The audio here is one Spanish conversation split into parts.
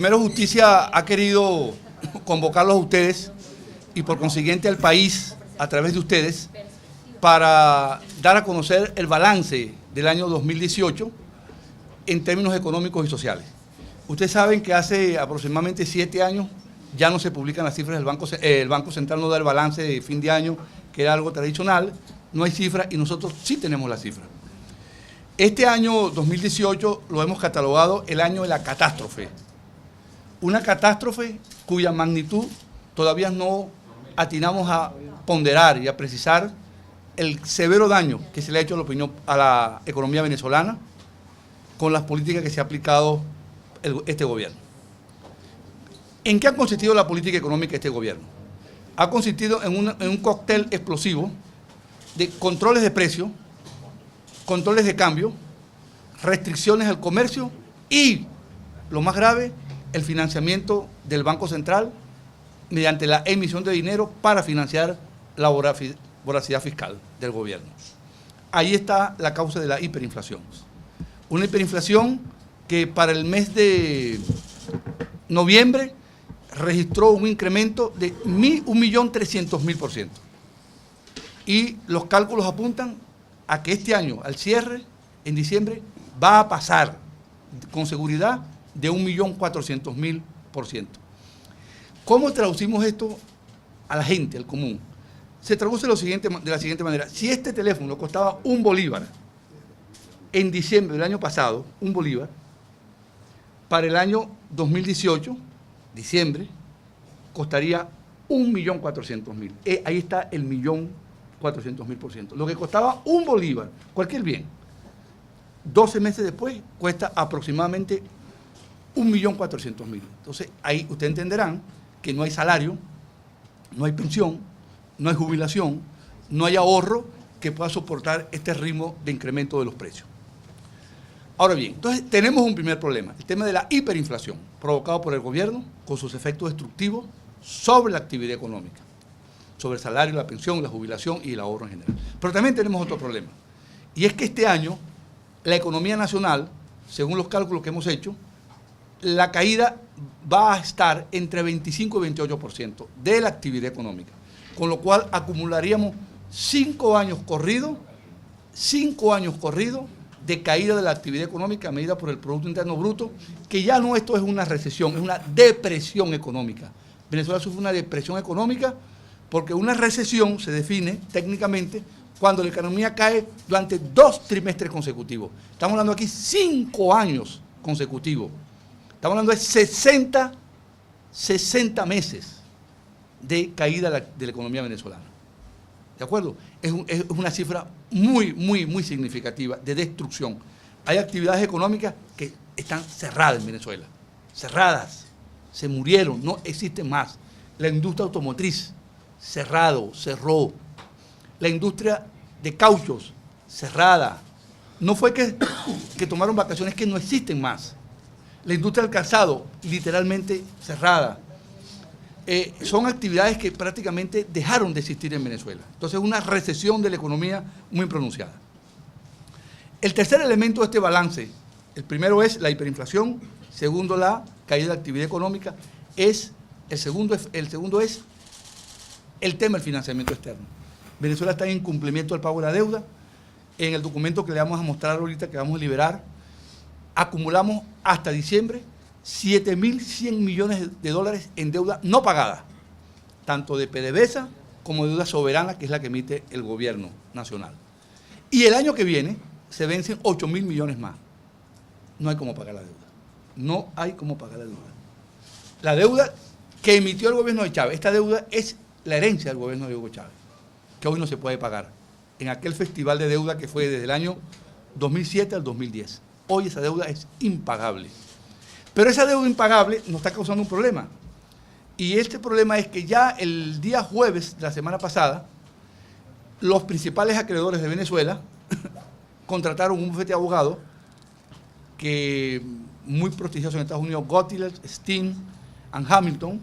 Primero, Justicia ha querido convocarlos a ustedes y por consiguiente al país a través de ustedes para dar a conocer el balance del año 2018 en términos económicos y sociales. Ustedes saben que hace aproximadamente 7 años ya no se publican las cifras del Banco. El Banco Central no da el balance de fin de año, que era algo tradicional, no hay cifras y nosotros sí tenemos la cifra. Este año 2018 lo hemos catalogado el año de la catástrofe. Una catástrofe cuya magnitud todavía no atinamos a ponderar y a precisar el severo daño que se le ha hecho a la economía venezolana con las políticas que se ha aplicado este gobierno. ¿En qué ha consistido la política económica de este gobierno? Ha consistido en un cóctel explosivo de controles de precios, controles de cambio, restricciones al comercio y, lo más grave, el financiamiento del Banco Central mediante la emisión de dinero para financiar la voracidad fiscal del gobierno. Ahí está la causa de la hiperinflación. Una hiperinflación que para el mes de noviembre registró un incremento de 1.300.000%. Y los cálculos apuntan a que este año, al cierre, en diciembre, va a pasar con seguridad de 1.400.000%. ¿Cómo traducimos esto a la gente, al común? Se traduce de la siguiente manera. Si este teléfono costaba $1 en diciembre del año pasado, $1, para el año 2018, diciembre, costaría 1.400.000. Ahí está el 1.400.000%. Lo que costaba $1, cualquier bien, 12 meses después cuesta aproximadamente 1.400.000. Entonces, ahí ustedes entenderán que no hay salario, no hay pensión, no hay jubilación, no hay ahorro que pueda soportar este ritmo de incremento de los precios. Ahora bien, entonces tenemos un primer problema, el tema de la hiperinflación, provocado por el gobierno con sus efectos destructivos sobre la actividad económica, sobre el salario, la pensión, la jubilación y el ahorro en general. Pero también tenemos otro problema, y es que este año la economía nacional, según los cálculos que hemos hecho, la caída va a estar entre 25 y 28% de la actividad económica, con lo cual acumularíamos 5 años corridos de caída de la actividad económica medida por el Producto Interno Bruto, que ya no esto es una recesión, es una depresión económica. Venezuela sufre una depresión económica porque una recesión se define técnicamente cuando la economía cae durante 2 trimestres consecutivos. Estamos hablando aquí 5 años consecutivos. Estamos hablando de 60 meses de caída de la economía venezolana. ¿De acuerdo? Es una cifra muy significativa de destrucción. Hay actividades económicas que están cerradas en Venezuela. Cerradas. Se murieron, no existen más. La industria automotriz, cerró. La industria de cauchos, cerrada. No fue que tomaron vacaciones, que no existen más. La industria del calzado, literalmente cerrada. Son actividades que prácticamente dejaron de existir en Venezuela. Entonces, una recesión de la economía muy pronunciada. El tercer elemento de este balance, el primero es la hiperinflación, segundo la caída de la actividad económica, el segundo es el tema del financiamiento externo. Venezuela está en incumplimiento del pago de la deuda. En el documento que le vamos a mostrar ahorita, que vamos a liberar, acumulamos hasta diciembre 7.100 millones de dólares en deuda no pagada, tanto de PDVSA como de deuda soberana, que es la que emite el gobierno nacional. Y el año que viene se vencen 8.000 millones más. No hay cómo pagar la deuda. No hay cómo pagar la deuda. La deuda que emitió el gobierno de Chávez, esta deuda es la herencia del gobierno de Hugo Chávez, que hoy no se puede pagar, en aquel festival de deuda que fue desde el año 2007 al 2010. Hoy esa deuda es impagable. Pero esa deuda impagable nos está causando un problema. Y este problema es que ya el día jueves de la semana pasada, los principales acreedores de Venezuela contrataron un bufete de abogados que muy prestigioso en Estados Unidos, Gottiler, Steen and Hamilton,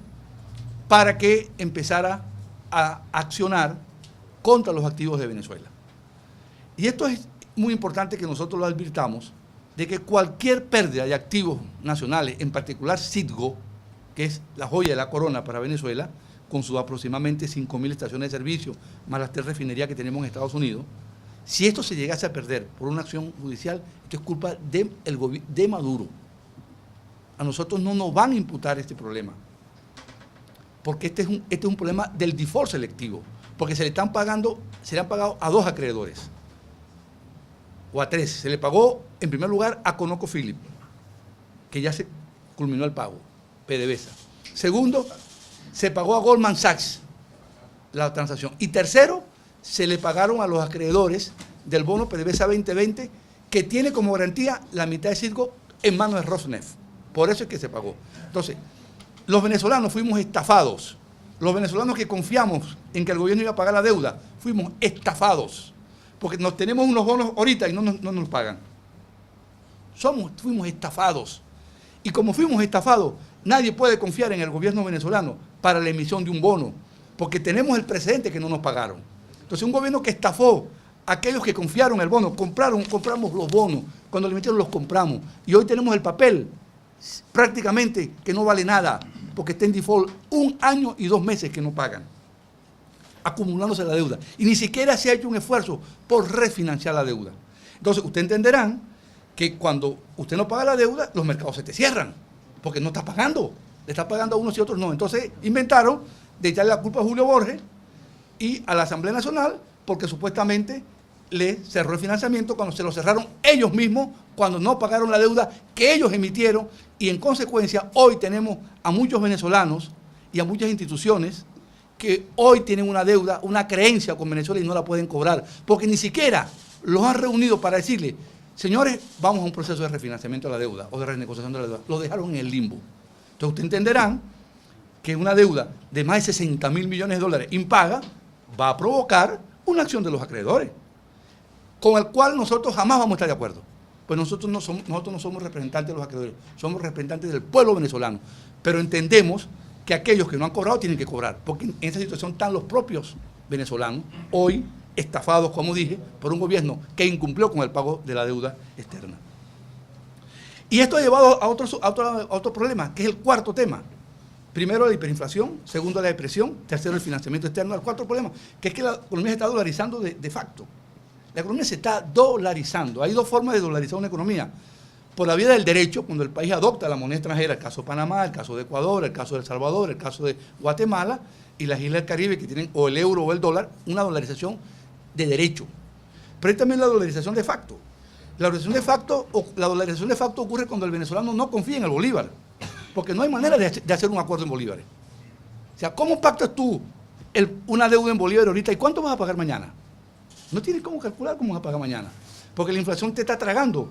para que empezara a accionar contra los activos de Venezuela. Y esto es muy importante que nosotros lo advirtamos, de que cualquier pérdida de activos nacionales, en particular Citgo, que es la joya de la corona para Venezuela, con sus aproximadamente 5.000 estaciones de servicio, más las 3 refinerías que tenemos en Estados Unidos, si esto se llegase a perder por una acción judicial, esto es culpa de Maduro. A nosotros no nos van a imputar este problema, porque este es un problema del default selectivo, porque se le han pagado a 2 acreedores, o a 3. Se le pagó, en primer lugar, a ConocoPhillips, que ya se culminó el pago, PDVSA. Segundo, se pagó a Goldman Sachs la transacción. Y tercero, se le pagaron a los acreedores del bono PDVSA 2020, que tiene como garantía la mitad de Citgo en manos de Rosneft. Por eso es que se pagó. Entonces, los venezolanos fuimos estafados. Los venezolanos que confiamos en que el gobierno iba a pagar la deuda, fuimos estafados. Porque nos tenemos unos bonos ahorita y no nos pagan. Fuimos estafados. Y como fuimos estafados, nadie puede confiar en el gobierno venezolano para la emisión de un bono, porque tenemos el precedente que no nos pagaron. Entonces, un gobierno que estafó a aquellos que confiaron en el bono, compramos los bonos, cuando le emitieron los compramos, y hoy tenemos el papel prácticamente que no vale nada, porque está en default 1 año y 2 meses que no pagan, acumulándose la deuda, y ni siquiera se ha hecho un esfuerzo por refinanciar la deuda. Entonces, ustedes entenderán que cuando usted no paga la deuda, los mercados se te cierran, porque no está pagando, le está pagando a unos y a otros no. Entonces, inventaron de echarle la culpa a Julio Borges y a la Asamblea Nacional, porque supuestamente le cerró el financiamiento cuando se lo cerraron ellos mismos, cuando no pagaron la deuda que ellos emitieron, y en consecuencia hoy tenemos a muchos venezolanos y a muchas instituciones que hoy tienen una deuda, una creencia con Venezuela y no la pueden cobrar, porque ni siquiera los han reunido para decirle, señores, vamos a un proceso de refinanciamiento de la deuda o de renegociación de la deuda. Lo dejaron en el limbo. Entonces ustedes entenderán que una deuda de más de 60.000 millones de dólares impaga va a provocar una acción de los acreedores, con el cual nosotros jamás vamos a estar de acuerdo. Pues nosotros no somos representantes de los acreedores, somos representantes del pueblo venezolano. Pero entendemos que aquellos que no han cobrado tienen que cobrar, porque en esa situación están los propios venezolanos, hoy estafados, como dije, por un gobierno que incumplió con el pago de la deuda externa. Y esto ha llevado a otro problema, que es el cuarto tema. Primero, la hiperinflación, segundo, la depresión, tercero, el financiamiento externo. El cuarto problema, que es que la economía se está dolarizando de facto. La economía se está dolarizando. Hay 2 formas de dolarizar una economía. Por la vía del derecho, cuando el país adopta la moneda extranjera, el caso de Panamá, el caso de Ecuador, el caso de El Salvador, el caso de Guatemala y las islas del Caribe, que tienen o el euro o el dólar, una dolarización de derecho. Pero hay también la dolarización de facto. La dolarización de facto ocurre cuando el venezolano no confía en el bolívar, porque no hay manera de hacer un acuerdo en bolívares. O sea, ¿cómo pactas tú una deuda en bolívares ahorita y cuánto vas a pagar mañana? No tienes cómo calcular cómo vas a pagar mañana, porque la inflación te está tragando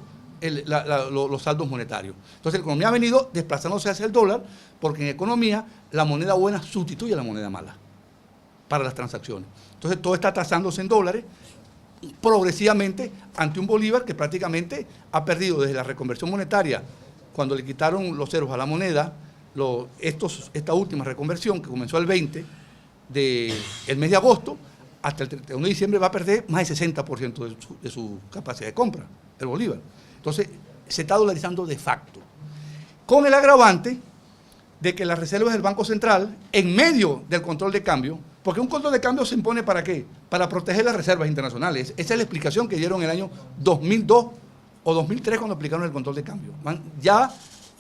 los saldos monetarios. Entonces la economía ha venido desplazándose hacia el dólar, porque en economía la moneda buena sustituye a la moneda mala para las transacciones. Entonces todo está tasándose en dólares progresivamente ante un bolívar que prácticamente ha perdido desde la reconversión monetaria, cuando le quitaron los ceros a la moneda, esta última reconversión que comenzó el 20 del mes de agosto, hasta el 31 de diciembre va a perder más del 60% de su capacidad de compra, el bolívar. Entonces, se está dolarizando de facto, con el agravante de que las reservas del Banco Central, en medio del control de cambio, porque un control de cambio se impone ¿para qué? Para proteger las reservas internacionales. Esa es la explicación que dieron en el año 2002 o 2003 cuando aplicaron el control de cambio. Ya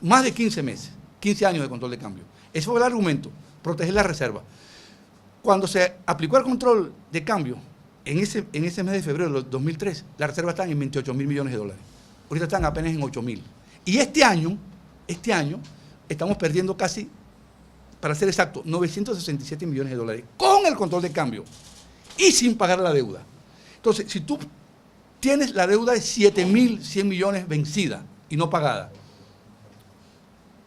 más de 15 meses, 15 años de control de cambio. Ese fue el argumento, proteger las reservas. Cuando se aplicó el control de cambio, en ese mes de febrero del 2003, las reservas están en 28.000 millones de dólares. Ahorita están apenas en 8.000. Y este año, estamos perdiendo casi, para ser exacto, 967 millones de dólares con el control de cambio y sin pagar la deuda. Entonces, si tú tienes la deuda de 7.100 millones vencida y no pagada,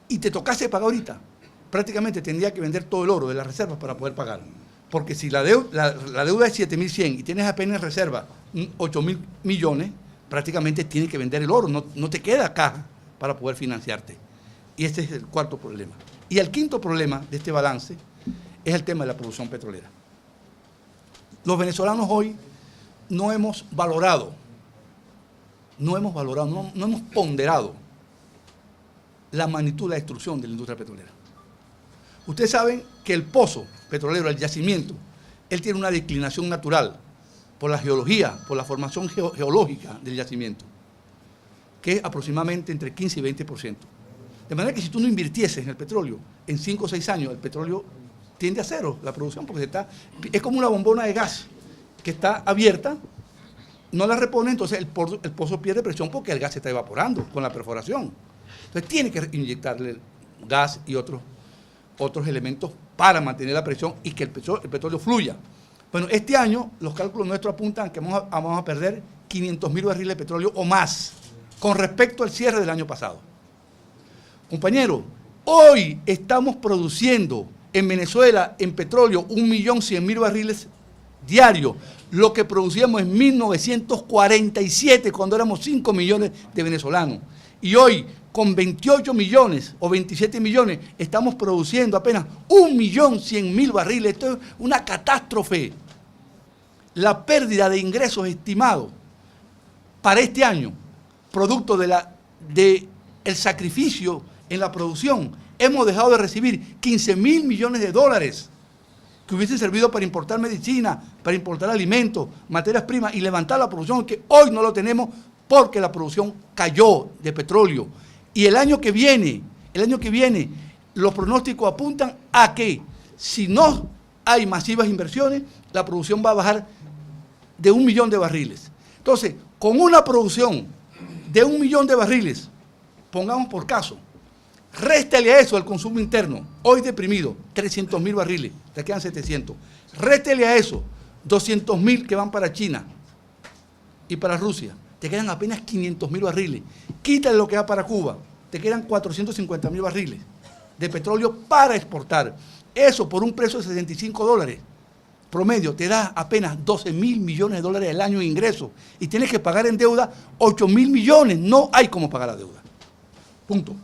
y te tocase pagar ahorita, prácticamente tendría que vender todo el oro de las reservas para poder pagar. Porque si la deuda es 7.100 y tienes apenas en reserva 8.000 millones, prácticamente tienes que vender el oro, no te queda caja para poder financiarte. Y este es el cuarto problema. Y el quinto problema de este balance es el tema de la producción petrolera. Los venezolanos hoy no hemos valorado no hemos valorado, no hemos ponderado la magnitud de la destrucción de la industria petrolera. Ustedes saben que el pozo petrolero, el yacimiento, él tiene una declinación natural por la geología, por la formación geológica del yacimiento, que es aproximadamente entre 15 y 20%. De manera que si tú no invirtieses en el petróleo, en 5 o 6 años el petróleo tiende a cero la producción, porque es como una bombona de gas que está abierta, no la repone, entonces el pozo pierde presión porque el gas se está evaporando con la perforación. Entonces tiene que inyectarle gas y otros elementos para mantener la presión y que el petróleo fluya. Bueno, este año los cálculos nuestros apuntan que vamos a perder 500.000 barriles de petróleo o más con respecto al cierre del año pasado. Compañeros, hoy estamos produciendo en Venezuela en petróleo 1.100.000 barriles diarios, lo que producíamos en 1947 cuando éramos 5 millones de venezolanos. Y hoy, con 28 millones o 27 millones, estamos produciendo apenas 1.100.000 barriles. Esto es una catástrofe. La pérdida de ingresos estimados para este año, producto del sacrificio en la producción, hemos dejado de recibir 15.000 millones de dólares que hubiesen servido para importar medicina, para importar alimentos, materias primas y levantar la producción, que hoy no lo tenemos porque la producción cayó de petróleo. Y el año que viene, los pronósticos apuntan a que si no hay masivas inversiones, la producción va a bajar de 1 millón de barriles. Entonces, con una producción de 1 millón de barriles, pongamos por caso, réstele a eso el consumo interno, hoy deprimido, 300.000 barriles, te quedan 700. Réstele a eso 200.000 que van para China y para Rusia, te quedan apenas 500.000 barriles. Quítale lo que va para Cuba, te quedan 450.000 barriles de petróleo para exportar. Eso por un precio de $65 promedio te da apenas 12.000 millones de dólares al año en ingresos y tienes que pagar en deuda 8.000 millones. No hay cómo pagar la deuda. Punto.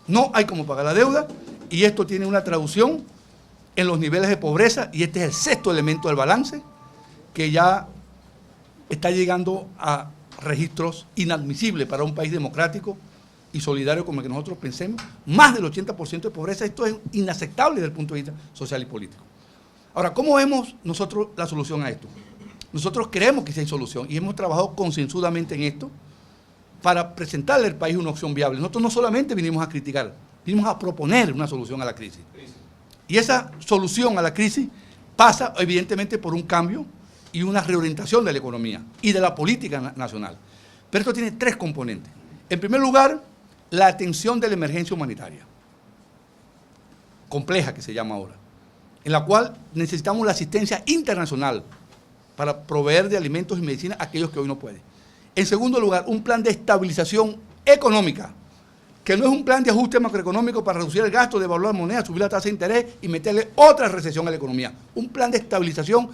No hay cómo pagar la deuda y esto tiene una traducción en los niveles de pobreza y este es el sexto elemento del balance que ya está llegando a registros inadmisibles para un país democrático y solidario como el que nosotros pensemos. Más del 80% de pobreza, esto es inaceptable desde el punto de vista social y político. Ahora, ¿cómo vemos nosotros la solución a esto? Nosotros creemos que sí hay solución y hemos trabajado concienzudamente en esto para presentarle al país una opción viable. Nosotros no solamente vinimos a criticar, vinimos a proponer una solución a la crisis. Y esa solución a la crisis pasa evidentemente por un cambio y una reorientación de la economía y de la política nacional. Pero esto tiene 3 componentes. En primer lugar, la atención de la emergencia humanitaria, compleja que se llama ahora, en la cual necesitamos la asistencia internacional para proveer de alimentos y medicinas a aquellos que hoy no pueden. En segundo lugar, un plan de estabilización económica, que no es un plan de ajuste macroeconómico para reducir el gasto, devaluar la moneda, subir la tasa de interés y meterle otra recesión a la economía. Un plan de estabilización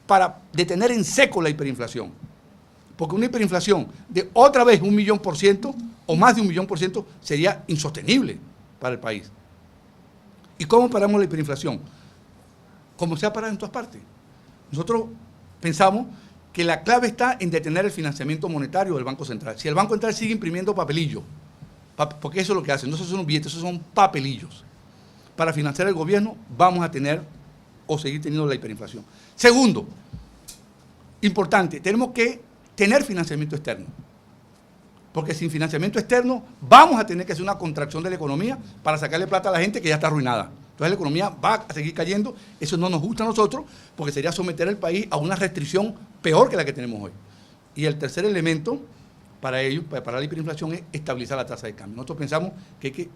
para detener en seco la hiperinflación. Porque una hiperinflación de otra vez 1.000.000% o más de 1.000.000% sería insostenible para el país. ¿Y cómo paramos la hiperinflación? Como se ha parado en todas partes. Nosotros pensamos que la clave está en detener el financiamiento monetario del Banco Central. Si el Banco Central sigue imprimiendo papelillos, porque eso es lo que hacen, no son billetes, esos son papelillos, para financiar el gobierno, vamos a tener o seguir teniendo la hiperinflación. Segundo, importante, tenemos que tener financiamiento externo, porque sin financiamiento externo vamos a tener que hacer una contracción de la economía para sacarle plata a la gente que ya está arruinada. Entonces la economía va a seguir cayendo, eso no nos gusta a nosotros, porque sería someter al país a una restricción peor que la que tenemos hoy. Y el tercer elemento para ello, para parar la hiperinflación, es estabilizar la tasa de cambio. Nosotros pensamos que hay que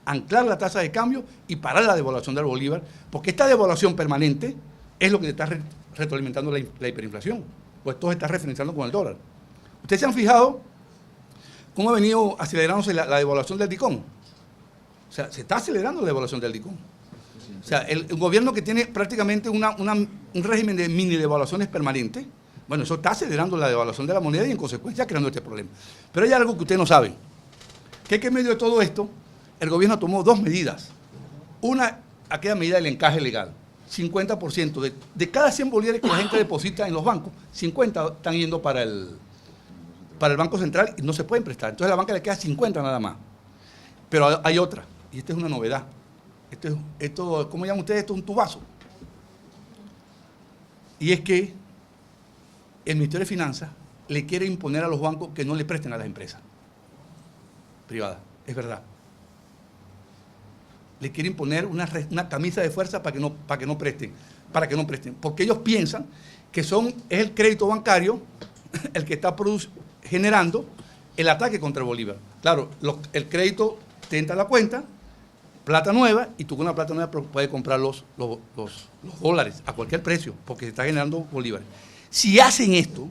anclar la tasa de cambio y parar la devaluación del bolívar, porque esta devaluación permanente es lo que está retroalimentando la hiperinflación, pues todo está referenciando con el dólar. ¿Ustedes se han fijado cómo ha venido acelerándose la devaluación del DICOM? O sea, se está acelerando la devaluación del DICOM. O sea, el gobierno que tiene prácticamente un régimen de mini devaluaciones permanentes, bueno, eso está acelerando la devaluación de la moneda y en consecuencia creando este problema. Pero hay algo que ustedes no saben, que en medio de todo esto, el gobierno tomó 2 medidas. Una, aquella medida del encaje legal. 50% de cada 100 bolívares que la gente deposita en los bancos, 50 están yendo para para el Banco Central y no se pueden prestar. Entonces a la banca le queda 50 nada más. Pero hay otra, y esta es una novedad. Esto, ¿cómo llaman ustedes? Esto es un tubazo. Y es que el Ministerio de Finanzas le quiere imponer a los bancos que no le presten a las empresas privadas. Es verdad. Le quiere imponer una camisa de fuerza para que no presten. Porque ellos piensan que es el crédito bancario el que está generando el ataque contra el bolívar. Claro, el crédito te entra a la cuenta, plata nueva, y tú con la plata nueva puedes comprar los dólares a cualquier precio, porque se está generando bolívares. Si hacen esto,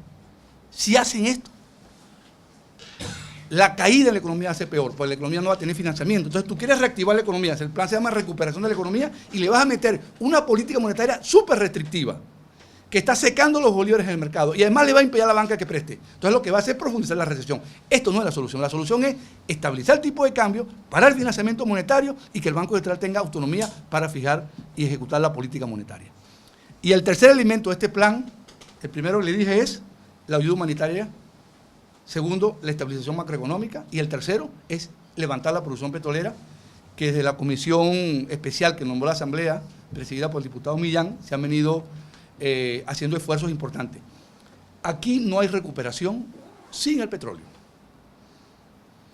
la caída de la economía hace peor, porque la economía no va a tener financiamiento. Entonces tú quieres reactivar la economía, el plan se llama recuperación de la economía, y le vas a meter una política monetaria súper restrictiva, que está secando los bolívares en el mercado, y además le va a impedir a la banca que preste. Entonces lo que va a hacer es profundizar la recesión. Esto no es la solución es estabilizar el tipo de cambio, parar el financiamiento monetario y que el Banco Central tenga autonomía para fijar y ejecutar la política monetaria. Y el tercer elemento de este plan, el primero que le dije es la ayuda humanitaria, segundo, la estabilización macroeconómica, y el tercero es levantar la producción petrolera, que desde la comisión especial que nombró la Asamblea, presidida por el diputado Millán, se han venido haciendo esfuerzos importantes. Aquí no hay recuperación sin el petróleo.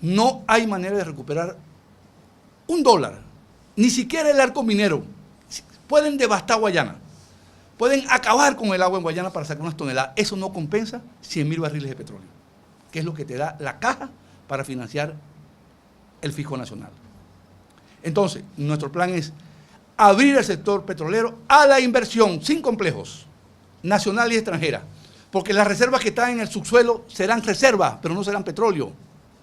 No hay manera de recuperar $1, ni siquiera el arco minero. Pueden devastar Guayana, pueden acabar con el agua en Guayana para sacar unas toneladas. Eso no compensa 100.000 barriles de petróleo, que es lo que te da la caja para financiar el fisco nacional. Entonces, nuestro plan es abrir el sector petrolero a la inversión, sin complejos, nacional y extranjera, porque las reservas que están en el subsuelo serán reservas, pero no serán petróleo,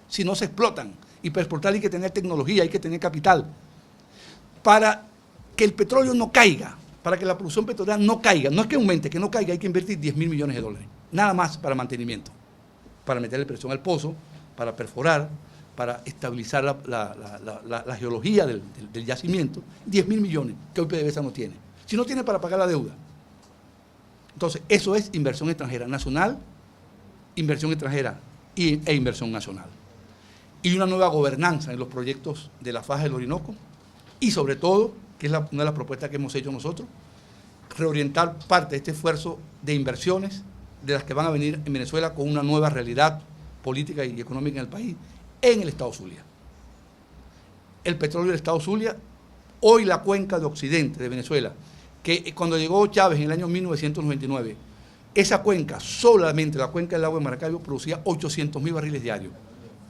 si no se explotan. Y para explotar hay que tener tecnología, hay que tener capital. Para que el petróleo no caiga, para que la producción petrolera no caiga, no es que aumente, que no caiga, hay que invertir $10.000 millones, nada más para mantenimiento, para meterle presión al pozo, para perforar, para estabilizar la geología del yacimiento, $10.000 millones, que hoy PDVSA no tiene. Si no tiene para pagar la deuda. Entonces, eso es inversión extranjera nacional, inversión extranjera e inversión nacional. Y una nueva gobernanza en los proyectos de la faja del Orinoco, y sobre todo, que es una de las propuestas que hemos hecho nosotros, reorientar parte de este esfuerzo de inversiones de las que van a venir en Venezuela con una nueva realidad política y económica en el país, en el estado Zulia. El petróleo del estado Zulia, hoy la cuenca de occidente de Venezuela, que cuando llegó Chávez en el año 1999, esa cuenca, solamente la cuenca del lago de Maracaibo, producía 800.000 barriles diarios.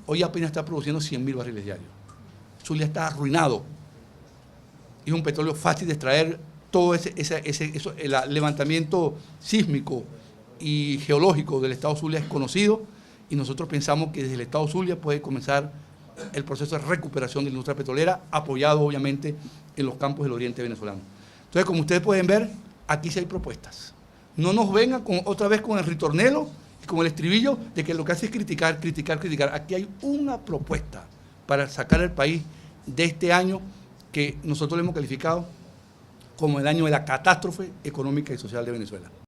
Hoy apenas está produciendo 100.000 barriles diarios. Zulia está arruinado. Es un petróleo fácil de extraer. Todo el levantamiento sísmico y geológico del estado Zulia es conocido, y nosotros pensamos que desde el estado Zulia puede comenzar el proceso de recuperación de la industria petrolera, apoyado obviamente en los campos del oriente venezolano. Entonces, como ustedes pueden ver, aquí sí hay propuestas. No nos vengan otra vez con el ritornelo y con el estribillo de que lo que hace es criticar. Aquí hay una propuesta para sacar al país de este año que nosotros le hemos calificado como el año de la catástrofe económica y social de Venezuela.